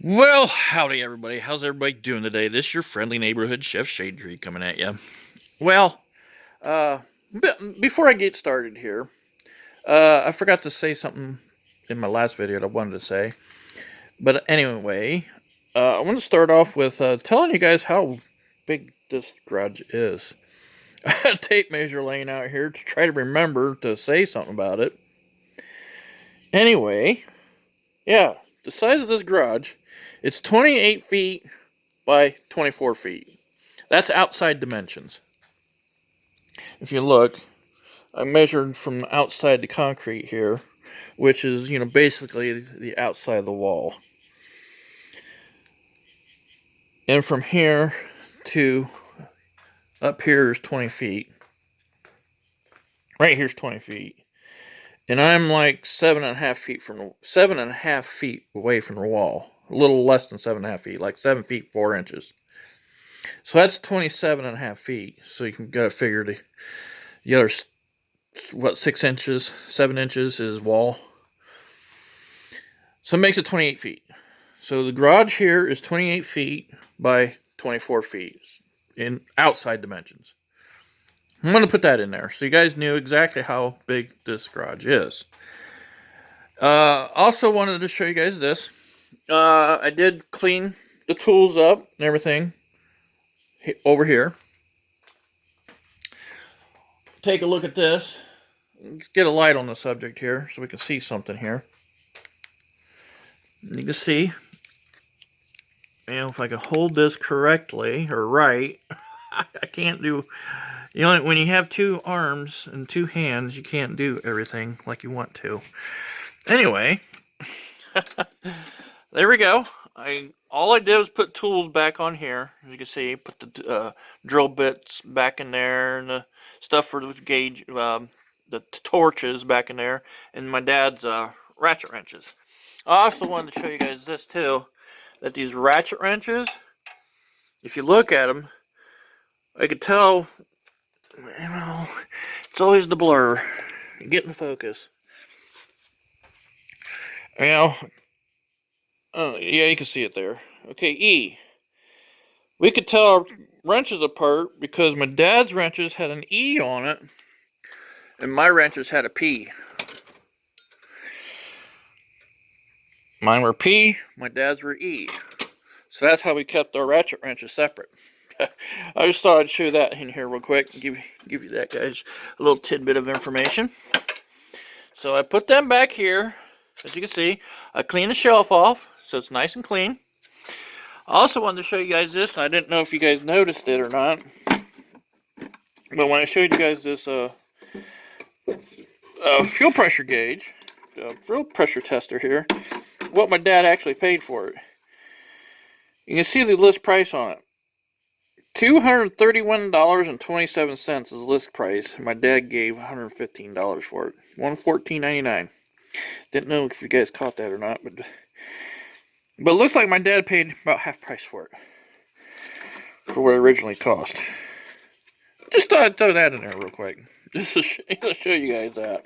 Well, howdy everybody. How's everybody doing today? This is your friendly neighborhood Chef Shade Tree coming at you. Well, uh, before I get started here, I forgot to say something in my last video that I wanted to say. But anyway, I want to start off with telling you guys how big this garage is. I had a tape measure laying out here to try to remember to say something about it. Anyway, yeah, the size of this garage, it's 28 feet by 24 feet. That's outside dimensions. If you look, I measured from outside the concrete here, which is, basically the outside of the wall. And from here to up here is 20 feet. Right here's 20 feet. And I'm like 7.5 feet away from the wall. A little less than 7.5 feet, like 7 feet 4 inches. So that's 27.5 feet. So you can gotta figure the other, 6 inches, 7 inches is wall. So it makes it 28 feet. So the garage here is 28 feet by 24 feet in outside dimensions. I'm going to put that in there so you guys knew exactly how big this garage is. Also wanted to show you guys this. I did clean the tools up and everything over here. Take a look at this. Let's get a light on the subject here so we can see something here. You can see, if I can hold this correctly or right, I can't do, when you have two arms and two hands, you can't do everything like you want to. Anyway, there we go. All I did was put tools back on here. As you can see, put the drill bits back in there and the stuff for the gauge, the torches back in there, and my dad's ratchet wrenches. I also wanted to show you guys this too, that these ratchet wrenches, if you look at them, I could tell, it's always the blur. Get in focus. Yeah, you can see it there. Okay, E. We could tell our wrenches apart because my dad's wrenches had an E on it, and my wrenches had a P. Mine were P, my dad's were E. So that's how we kept our ratchet wrenches separate. I just thought I'd show that in here real quick and give you that, guys, a little tidbit of information. So I put them back here. As you can see, I cleaned the shelf off so it's nice and clean. I also wanted to show you guys this. I didn't know if you guys noticed it or not, but when I showed you guys this fuel pressure gauge, fuel pressure tester here, what my dad actually paid for it. You can see the list price on it. $231.27 is the list price. My dad gave $115 for it. $114.99. Didn't know if you guys caught that or not, but it looks like my dad paid about half price for it, for what it originally cost. Just thought I'd throw that in there real quick, just to show you guys that.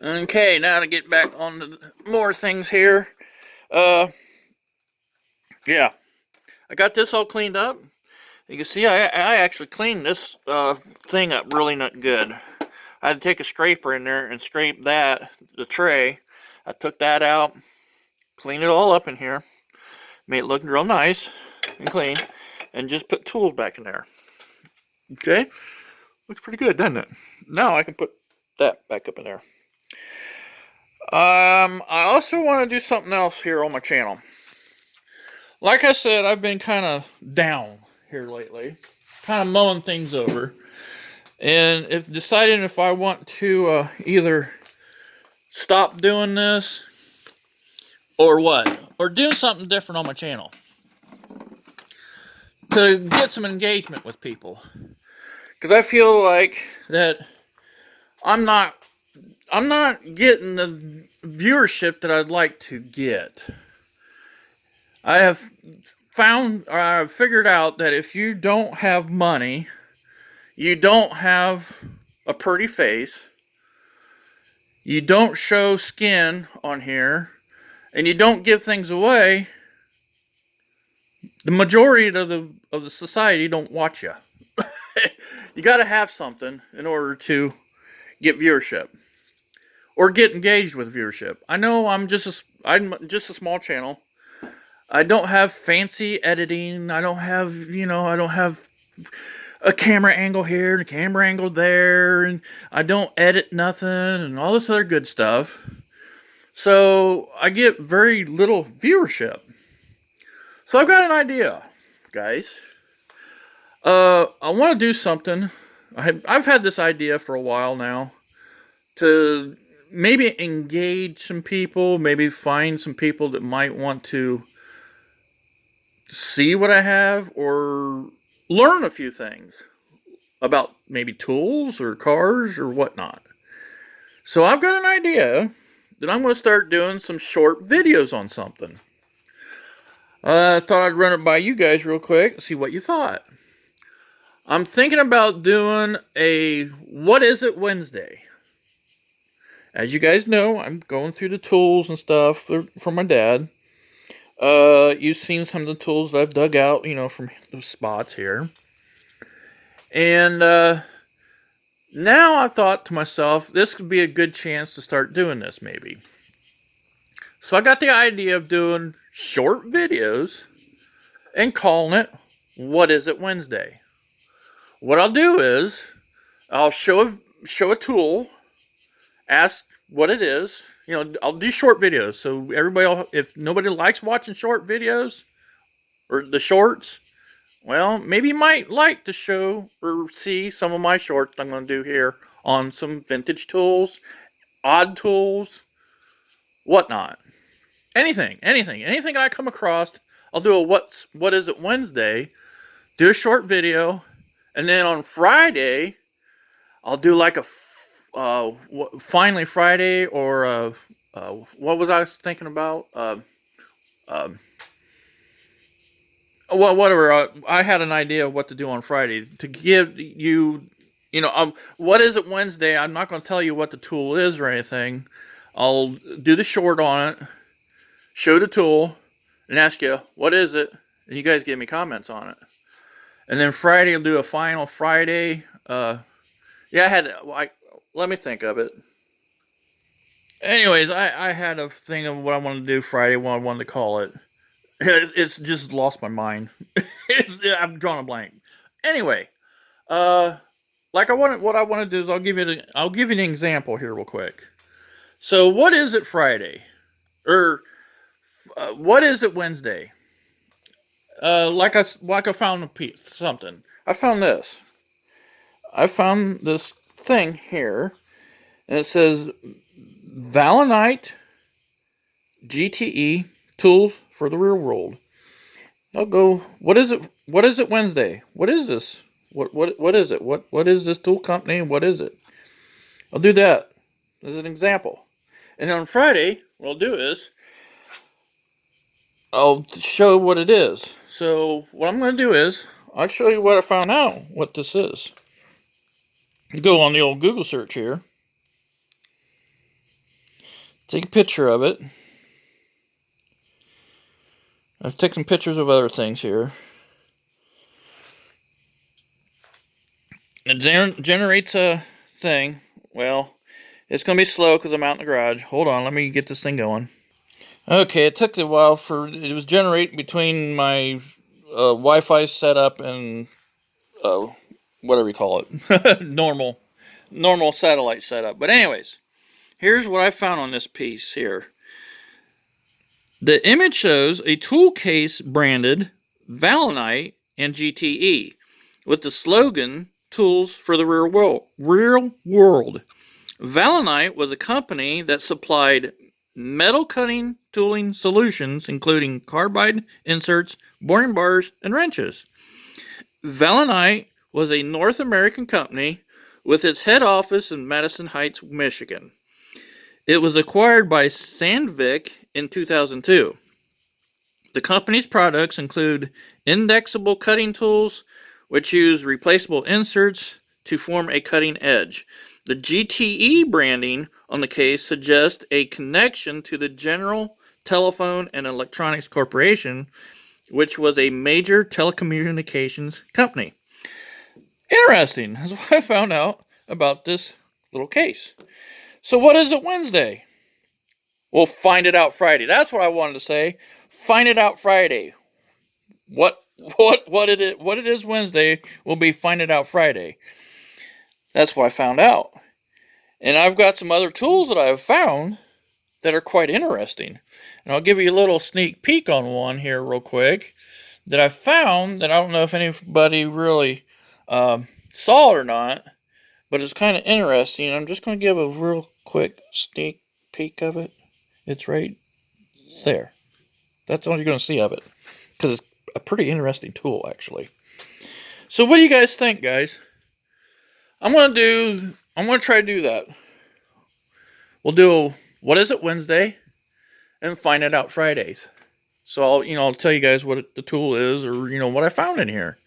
Okay, now to get back on to more things here. Yeah, I got this all cleaned up. You can see I actually cleaned this thing up really not good. I had to take a scraper in there and scrape the tray. I took that out, cleaned it all up in here, made it look real nice and clean, and just put tools back in there. Okay, looks pretty good, doesn't it? Now I can put that back up in there. I also want to do something else here on my channel. Like I said, I've been kind of down here lately, kind of mulling things over, and deciding if I want to either stop doing this or what, or do something different on my channel to get some engagement with people, because I feel like that I'm not getting the viewership that I'd like to get. I have figured out that if you don't have money, you don't have a pretty face, you don't show skin on here, and you don't give things away, the majority of the society don't watch you. You got to have something in order to get viewership or get engaged with viewership. I know I'm just a small channel. I don't have fancy editing. I don't have a camera angle here and a camera angle there, and I don't edit nothing and all this other good stuff. So I get very little viewership. So I've got an idea, guys. I want to do something. I've had this idea for a while now to maybe engage some people, maybe find some people that might want to see what I have or learn a few things about maybe tools or cars or whatnot. So I've got an idea that I'm going to start doing some short videos on something. I thought I'd run it by you guys real quick, see what you thought. I'm thinking about doing a What Is It Wednesday. As you guys know, I'm going through the tools and stuff for my dad. You've seen some of the tools that I've dug out, from the spots here. And now I thought to myself, this could be a good chance to start doing this maybe. So I got the idea of doing short videos and calling it What Is It Wednesday. What I'll do is I'll show a tool, ask what it is. I'll do short videos. So if nobody likes watching short videos or the shorts, well, maybe you might like to show or see some of my shorts I'm going to do here on some vintage tools, odd tools, whatnot. Anything I come across, I'll do a What Is It Wednesday, do a short video, and then on Friday, I'll do like a Finally Friday or what was I thinking about? Well, whatever. I had an idea of what to do on Friday to give you, What Is It Wednesday? I'm not going to tell you what the tool is or anything. I'll do the short on it, show the tool, and ask you, what is it? And you guys give me comments on it. And then Friday, I'll do a final Friday. Let me think of it. Anyways, I had a thing of what I wanted to do Friday, what I wanted to call it. It's just lost my mind. I've drawn a blank. Anyway, what I want to do is I'll give you an example here real quick. So what is it Friday? Or what is it Wednesday? Like I found something. I found this. I found this thing here, and it says Valinite GTE tools for the real world. I'll go. What is it? What is it Wednesday? What is this? What is it? What is this tool company? What is it? I'll do that as an example. And on Friday, what I'll do is I'll show what it is. So what I'm going to do is I'll show you what I found out, what this is. Go on the old Google search here. Take a picture of it. I've taken some pictures of other things here. It generates a thing. Well, it's going to be slow because I'm out in the garage. Hold on, let me get this thing going. Okay, it took a while it was generating between my Wi-Fi setup and whatever you call it, normal satellite setup. But anyways, here's what I found on this piece here. The image shows a tool case branded Valinite and GTE with the slogan "Tools for the Real World." Valinite was a company that supplied metal cutting tooling solutions, including carbide inserts, boring bars, and wrenches. Valinite was a North American company with its head office in Madison Heights, Michigan. It was acquired by Sandvik in 2002. The company's products include indexable cutting tools, which use replaceable inserts to form a cutting edge. The GTE branding on the case suggests a connection to the General Telephone and Electronics Corporation, which was a major telecommunications company. Interesting. That's what I found out about this little case. So what is it Wednesday? We'll find it out Friday. That's what I wanted to say. Find it out Friday. What it is Wednesday will be find it out Friday. That's what I found out. And I've got some other tools that I've found that are quite interesting. And I'll give you a little sneak peek on one here real quick that I found that I don't know if anybody really saw it or not, but it's kind of interesting. I'm just going to give a real quick sneak peek of it. It's right there. That's all you're going to see of it, because it's a pretty interesting tool, actually. So what do you guys think, guys? I'm going to try to do that. We'll do What Is It Wednesday and Find It Out Fridays. So I'll tell you guys what the tool is, or what I found in here.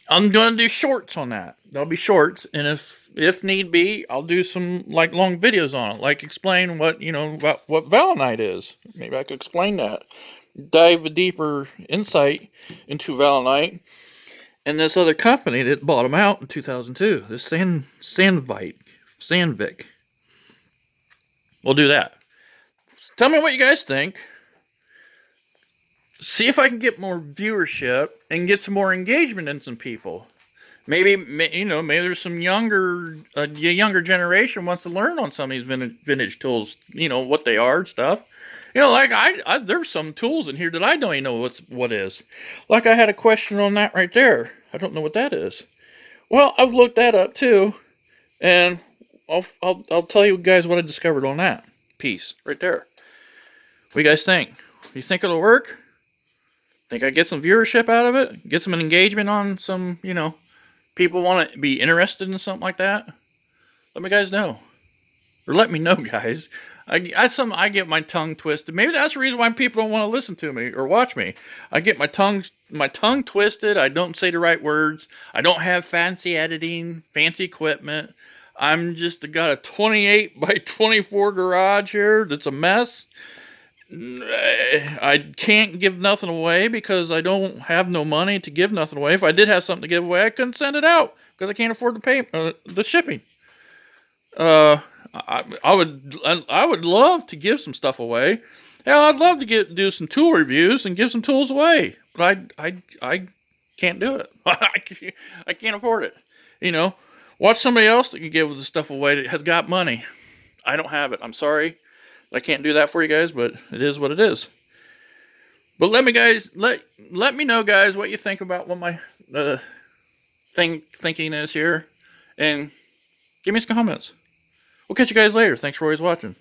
I'm going to do shorts on that. There'll be shorts, and if need be, I'll do some long videos on it, like explain what about what Valinite is. Maybe I could explain that, dive a deeper insight into Valinite and this other company that bought them out in 2002. This Sandvik. We'll do that. Tell me what you guys think. See if I can get more viewership and get some more engagement in some people. Maybe there's some younger generation wants to learn on some of these vintage tools. What they are and stuff. There's some tools in here that I don't even know what is. Like I had a question on that right there. I don't know what that is. Well, I've looked that up too, and I'll tell you guys what I discovered on that piece right there. What do you guys think? You think it'll work? Think I get some viewership out of it? Get some engagement on some, people want to be interested in something like that? Let me guys know. Or let me know, guys. I get my tongue twisted. Maybe that's the reason why people don't want to listen to me or watch me. I get my tongue twisted. I don't say the right words. I don't have fancy editing, fancy equipment. I'm just got a 28 by 24 garage here that's a mess. I can't give nothing away because I don't have no money to give nothing away. If I did have something to give away, I couldn't send it out because I can't afford to pay the shipping. I would love to give some stuff away. Hell, I'd love to do some tool reviews and give some tools away, but I can't do it. I can't afford it. Watch somebody else that can give the stuff away that has got money. I don't have it. I'm sorry. I can't do that for you guys, but it is what it is. But let me know, guys, what you think about what my thinking is here, and give me some comments. We'll catch you guys later. Thanks for always watching.